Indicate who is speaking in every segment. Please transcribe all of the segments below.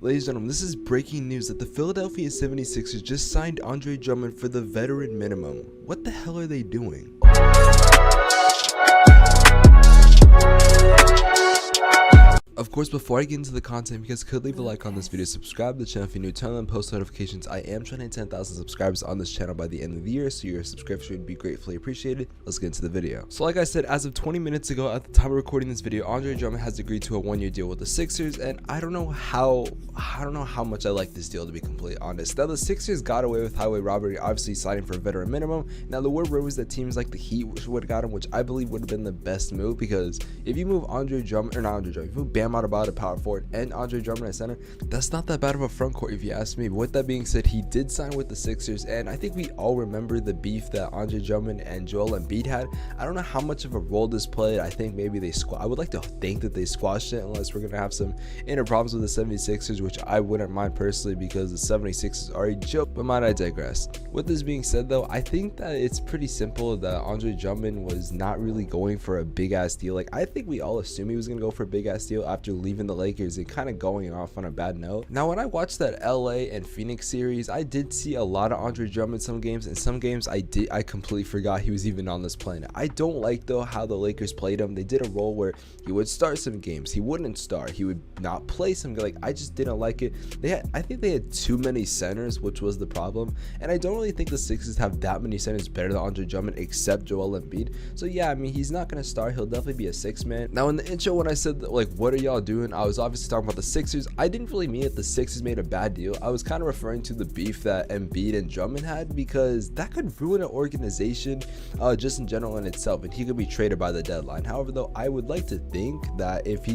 Speaker 1: Ladies and gentlemen, this is breaking news that the Philadelphia 76ers just signed Andre Drummond for the veteran minimum. What the hell are they doing? Of course, before I get into the content, you guys could leave a like on this video, subscribe to the channel if you're new, turn on post notifications. I am trying to hit 10,000 subscribers on this channel by the end of the year, so your subscription would be gratefully appreciated. Let's get into the video. So like I said, as of 20 minutes ago, at the time of recording this video, Andre Drummond has agreed to a 1-year deal with the Sixers, and I don't know how much I like this deal, to be completely honest. Now, the Sixers got away with highway robbery, obviously signing for a veteran minimum. Now, there were rumors that teams like the Heat would have got him, which I believe would have been the best move, because if you move Andre Drummond, or not Andre Drummond, if you move Bam Adebayo at power forward and Andre Drummond at center, that's not that bad of a front court if you ask me. But with that being said, he did sign with the Sixers, and I think we all remember the beef that Andre Drummond and Joel Embiid had. I don't know how much of a role this played. I think maybe I would like to think that they squashed it, unless we're gonna have some inner problems with the 76ers, which I wouldn't mind personally, because the 76ers are a joke, but might I digress. With this being said though, I think that it's pretty simple that Andre Drummond was not really going for a big ass deal. Like, I think we all assumed he was gonna go for a big ass deal after leaving the Lakers and kind of going off on a bad note. Now, when I watched that LA and Phoenix series, I did see a lot of Andre Drummond some games, and some games I completely forgot he was even on this planet. I don't like though how the Lakers played him. They did a role where he would start some games, he wouldn't start, he would not play some. Like, I just didn't like it. I think they had too many centers, which was the problem, and I don't really think the Sixers have that many centers better than Andre Drummond except Joel Embiid. So yeah, I mean, he's not gonna start, he'll definitely be a 6-man. Now, in the intro, when I said that, like, what are y'all doing, I was obviously talking about the Sixers. I didn't really mean that the Sixers made a bad deal. I was kind of referring to the beef that Embiid and Drummond had, because that could ruin an organization just in general in itself, and he could be traded by the deadline. However though, I would like to think that if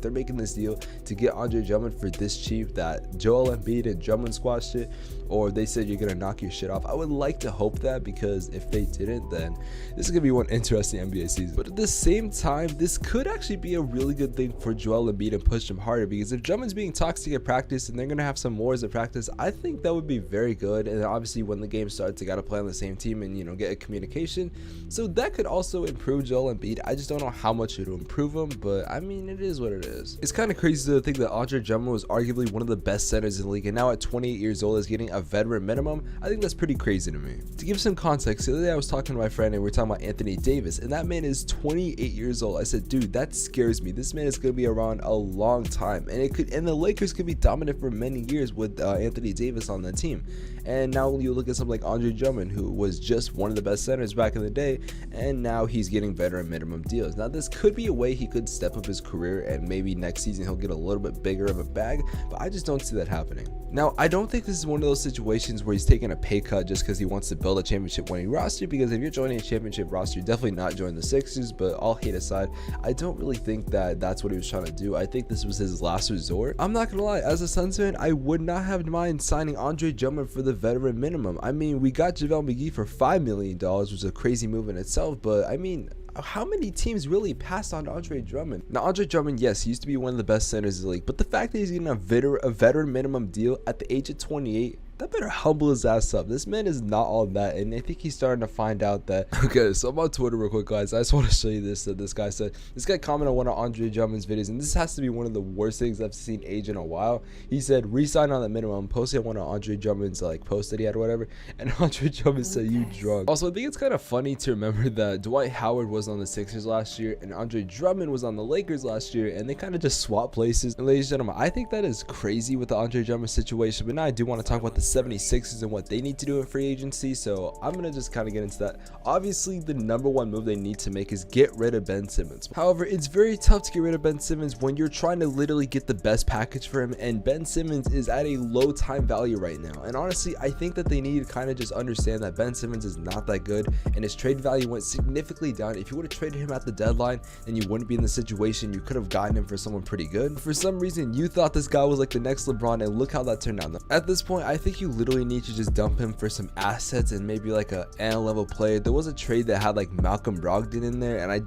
Speaker 1: they're making this deal to get Andre Drummond for this cheap, that Joel Embiid and Drummond squashed it, or they said you're gonna knock your shit off. I would like to hope that, because if they didn't, then this is gonna be one interesting NBA season. But at the same time, this could actually be a really good thing for Joel Embiid and push him harder, because if Drummond's being toxic at practice and they're gonna have some wars at practice, I think that would be very good. And obviously when the game starts, they gotta play on the same team and, you know, get a communication, so that could also improve Joel Embiid. I just don't know how much it will improve him, but I mean, it is what it is. It's kind of crazy to think that Andre Drummond was arguably one of the best centers in the league, and now at 28 years old is getting a veteran minimum. I think that's pretty crazy to me. To give some context, the other day I was talking to my friend and we were talking about Anthony Davis, and that man is 28 years old. I said, dude, that scares me. This man is gonna be around a long time, and the Lakers could be dominant for many years with Anthony Davis on the team. And now you look at something like Andre Drummond, who was just one of the best centers back in the day, and now he's getting veteran minimum deals. Now, this could be a way he could step up his career, and maybe next season he'll get a little bit bigger of a bag, but I just don't see that happening. Now, I don't think this is one of those situations where he's taking a pay cut just because he wants to build a championship winning roster, because if you're joining a championship roster, you're definitely not joining the Sixers. But all hate aside, I don't really think that that's what he was trying to do. I think this was his last resort. I'm not gonna lie, as a Suns fan, I would not have mind signing Andre Drummond for the veteran minimum. I mean, we got JaVale McGee for $5 million, which is a crazy move in itself, but I mean, how many teams really passed on Andre Drummond? Now, Andre Drummond, yes, he used to be one of the best centers in the league, but the fact that he's getting a veteran minimum deal at the age of 28, that better humble his ass up. This man is not all that, and I think he's starting to find out that. Okay, so I'm on Twitter real quick, guys. I just want to show you this. This guy commented on one of Andre Drummond's videos, and this has to be one of the worst things I've seen age in a while. He said, "Resign on the minimum." Posted one of Andre Drummond's post that he had or whatever, and Andre Drummond said, "You drunk." Also, I think it's kind of funny to remember that Dwight Howard was on the Sixers last year, and Andre Drummond was on the Lakers last year, and they kind of just swapped places. And ladies and gentlemen, I think that is crazy with the Andre Drummond situation. But now I do want to talk about the 76ers and what they need to do in free agency, so I'm gonna just kind of get into that. Obviously, the #1 move they need to make is get rid of Ben Simmons. However, it's very tough to get rid of Ben Simmons when you're trying to literally get the best package for him, and Ben Simmons is at a low time value right now. And honestly, I think that they need to kind of just understand that Ben Simmons is not that good, and his trade value went significantly down. If you would have traded him at the deadline, then you wouldn't be in the situation. You could have gotten him for someone pretty good. For some reason, you thought this guy was like the next LeBron, and look how that turned out. At this point, I think you literally need to just dump him for some assets and maybe like a N level player. There was a trade that had like Malcolm Brogdon in there, and I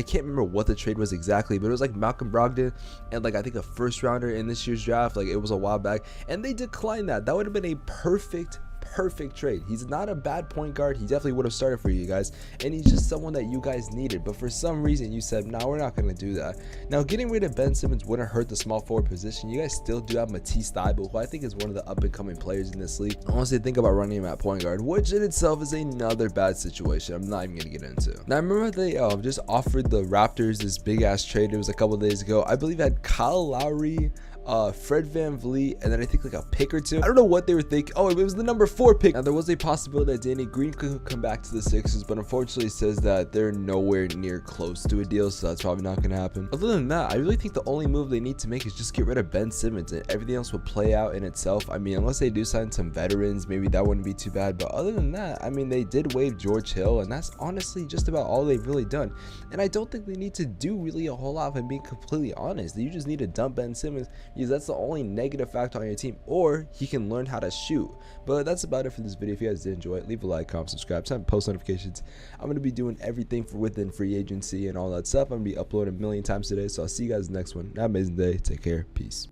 Speaker 1: can't remember what the trade was exactly, but it was like Malcolm Brogdon and like I think a first rounder in this year's draft. Like, it was a while back, and they declined that. That would have been a perfect perfect trade. He's not a bad point guard. He definitely would have started for you guys, and he's just someone that you guys needed. But for some reason, you said, "No, we're not going to do that." Now, getting rid of Ben Simmons wouldn't hurt the small forward position. You guys still do have Matisse Thybulle, who I think is one of the up-and-coming players in this league. Honestly, think about running him at point guard, which in itself is another bad situation. I'm not even going to get into. Now, I remember they just offered the Raptors this big-ass trade. It was a couple days ago. I believe it had Kyle Lowry, Fred VanVleet, and then I think like a pick or two. I don't know what they were thinking. Oh, it was the number 4 pick. Now, there was a possibility that Danny Green could come back to the Sixers, but unfortunately it says that they're nowhere near close to a deal, so that's probably not going to happen. Other than that, I really think the only move they need to make is just get rid of Ben Simmons, and everything else will play out in itself. I mean, unless they do sign some veterans, maybe that wouldn't be too bad, but other than that, I mean, they did waive George Hill, and that's honestly just about all they've really done. And I don't think they need to do really a whole lot, if I'm being completely honest. You just need to dump Ben Simmons, because that's the only negative factor on your team, or he can learn how to shoot. But that's about it for this video. If you guys did enjoy it, leave a like, comment, subscribe, turn on post notifications. I'm going to be doing everything for within free agency and all that stuff. I'm going to be uploading a million times today, so I'll see you guys next one. Have an amazing day. Take care. Peace.